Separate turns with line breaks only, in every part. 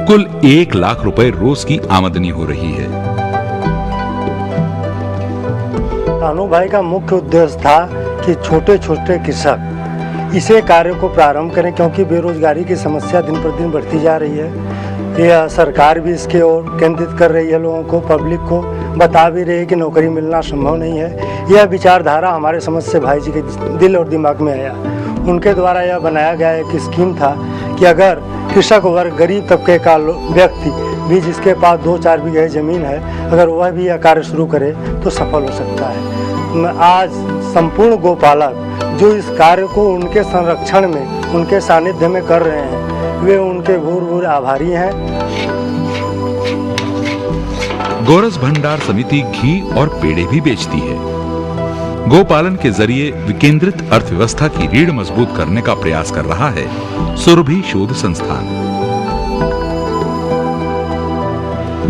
कुल 1 लाख रुपए रोज की आमदनी हो रही है।
कानू भाई का मुख्य उद्देश्य था कि छोटे छोटे कृषक इसे कार्य को प्रारंभ करें, क्योंकि बेरोजगारी की समस्या दिन पर दिन बढ़ती जा रही है। यह सरकार भी इसके ओर केंद्रित कर रही है, लोगों को, पब्लिक को बता भी रही है कि नौकरी मिलना संभव नहीं है। यह विचारधारा हमारे समझ से भाई जी के दिल और दिमाग में आया। उनके द्वारा यह बनाया गया एक स्कीम था कि अगर कृषक वर्ग, गरीब तबके का व्यक्ति भी जिसके पास 2-4 बीघे ज़मीन है, अगर वह भी यह कार्य शुरू करे तो सफल हो सकता है। आज संपूर्ण गोपालक जो इस कार्य को उनके संरक्षण में, उनके सानिध्य में कर रहे हैं, वे उनके भूर आभारी हैं।
गोरस भंडार समिति घी और पेड़े भी बेचती है। गोपालन के जरिए विकेंद्रित अर्थव्यवस्था की रीढ़ मजबूत करने का प्रयास कर रहा है सुरभि शोध संस्थान।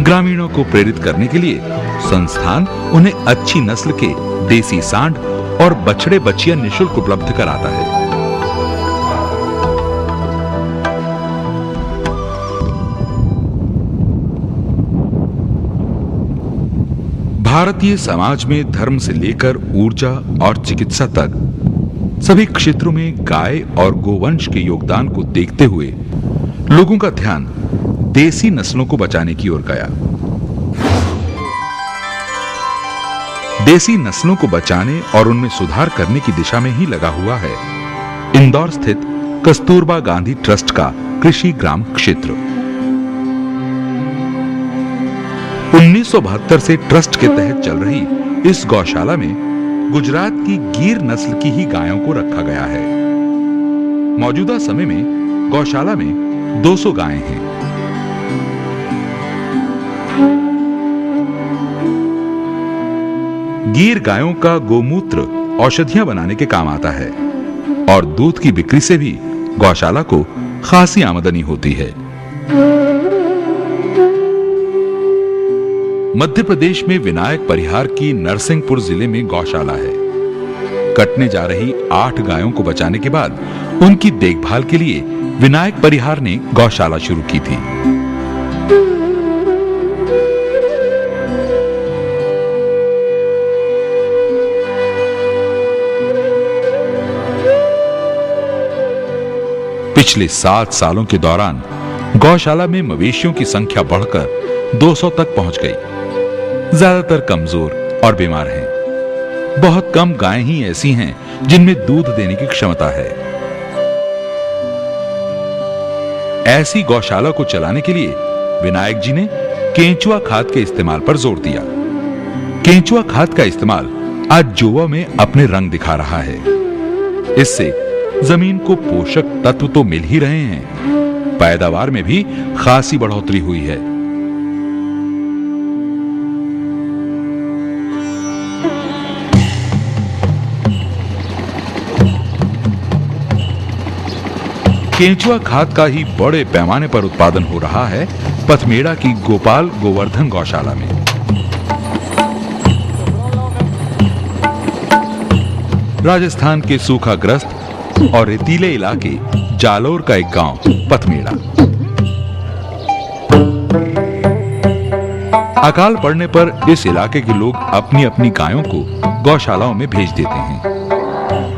ग्रामीणों को प्रेरित करने के लिए संस्थान उन्हें अच्छी नस्ल के देसी सांड और बछड़े बछिया निःशुल्क उपलब्ध कराता है। भारतीय समाज में धर्म से लेकर ऊर्जा और चिकित्सा तक सभी क्षेत्रों में गाय और गोवंश के योगदान को देखते हुए लोगों का ध्यान देसी नस्लों को बचाने की ओर गया। देसी नस्लों को बचाने और उनमें सुधार करने की दिशा में ही लगा हुआ है इंदौर स्थित कस्तूरबा गांधी ट्रस्ट का कृषि ग्राम क्षेत्र। 1972 से ट्रस्ट के तहत चल रही इस गौशाला में गुजरात की गिर नस्ल की ही गायों को रखा गया है। मौजूदा समय में गौशाला में 200 गायें हैं। गिर गायों का गोमूत्र औषधियां बनाने के काम आता है और दूध की बिक्री से भी गौशाला को खासी आमदनी होती है। मध्य प्रदेश में विनायक परिहार की नरसिंहपुर जिले में गौशाला है। कटने जा रही 8 गायों को बचाने के बाद उनकी देखभाल के लिए विनायक परिहार ने गौशाला शुरू की थी। पिछले 7 सालों के दौरान गौशाला में मवेशियों की संख्या बढ़कर 200 तक पहुंच गई। ज्यादातर कमजोर और बीमार हैं। बहुत कम गायें ही ऐसी हैं जिनमें दूध देने की क्षमता है। ऐसी गौशाला को चलाने के लिए विनायक जी ने केंचुआ खाद के इस्तेमाल पर जोर दिया। केंचुआ खाद का इस्तेमाल आज जोवा में अपने रंग दिखा रहा है। इससे जमीन को पोषक तत्व तो मिल ही रहे हैं, पैदावार में भी खासी बढ़ोतरी हुई है। केंचुआ खाद का ही बड़े पैमाने पर उत्पादन हो रहा है पथमेड़ा की गोपाल गोवर्धन गौशाला में। राजस्थान के सूखाग्रस्त और रेतीले इलाके जालोर का एक गांव पथमेड़ा। अकाल पड़ने पर इस इलाके के लोग अपनी अपनी गायों को गौशालाओं में भेज देते हैं।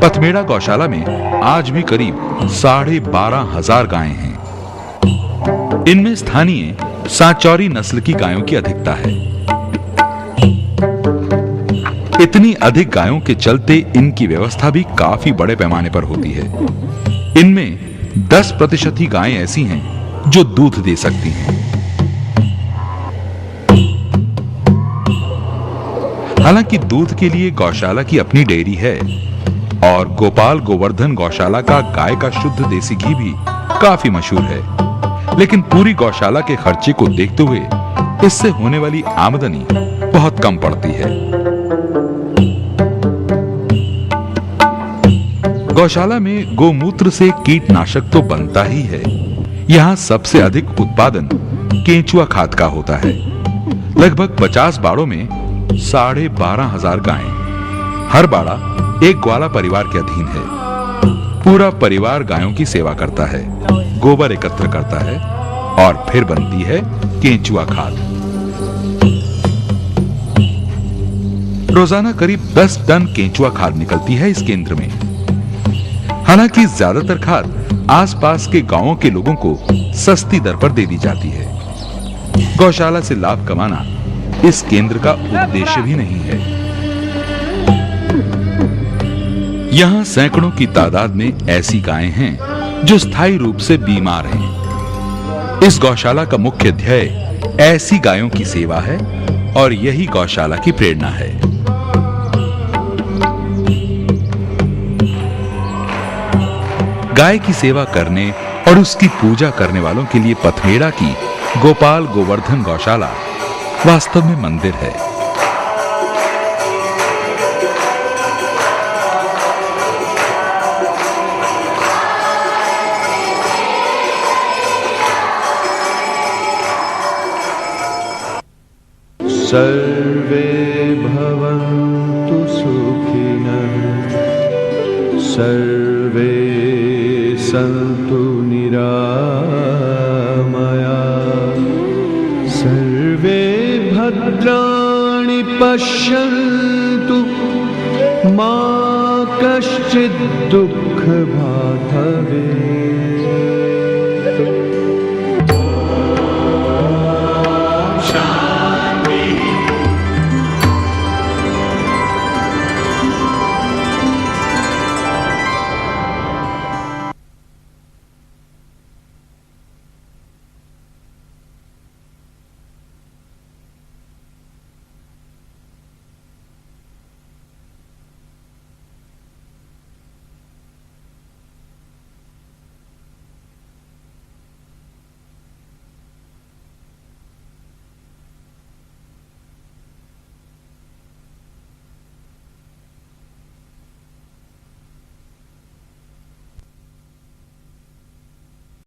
पथमेड़ा गौशाला में आज भी करीब 12,500 गायें हैं। इनमें स्थानीय सांचौरी नस्ल की गायों की अधिकता है। इतनी अधिक गायों के चलते इनकी व्यवस्था भी काफी बड़े पैमाने पर होती है। इनमें 10% ही गायें ऐसी हैं जो दूध दे सकती हैं। हालांकि दूध के लिए गौशाला की अपनी डेयरी है और गोपाल गोवर्धन गौशाला का गाय का शुद्ध देसी घी भी काफी मशहूर है, लेकिन पूरी गौशाला के खर्चे को देखते हुए इससे होने वाली आमदनी बहुत कम पड़ती है। गौशाला में गोमूत्र से कीटनाशक तो बनता ही है। यहाँ सबसे अधिक उत्पादन केंचुआ खाद का होता है। लगभग 50 बाड़ों में 12,500 गायें। हर बाड़ा एक ग्वाला परिवार के अधीन है। पूरा परिवार गायों की सेवा करता है, गोबर एकत्र करता है और फिर बनती है केंचुआ खाद। रोजाना करीब 10 टन केंचुआ खाद निकलती है इस केंद्र में। हालांकि ज्यादातर खाद आसपास के गांवों के लोगों को सस्ती दर पर दे दी जाती है। गौशाला से लाभ कमाना इस केंद्र का उद्देश्य भी नहीं है। यहां सैकड़ों की तादाद में ऐसी गायें हैं जो स्थायी रूप से बीमार हैं। इस गौशाला का मुख्य ध्येय ऐसी गायों की सेवा है और यही गौशाला की प्रेरणा है। गाय की सेवा करने और उसकी पूजा करने वालों के लिए पथमेड़ा की गोपाल गोवर्धन गौशाला वास्तव में मंदिर है।
सर्वे भवन्तु सुखिनः, सर्वे सन्तु निरामयाः, सर्वे भद्राणि पश्यन्तु मा कश्चित् दुःखभाग् भवेत्।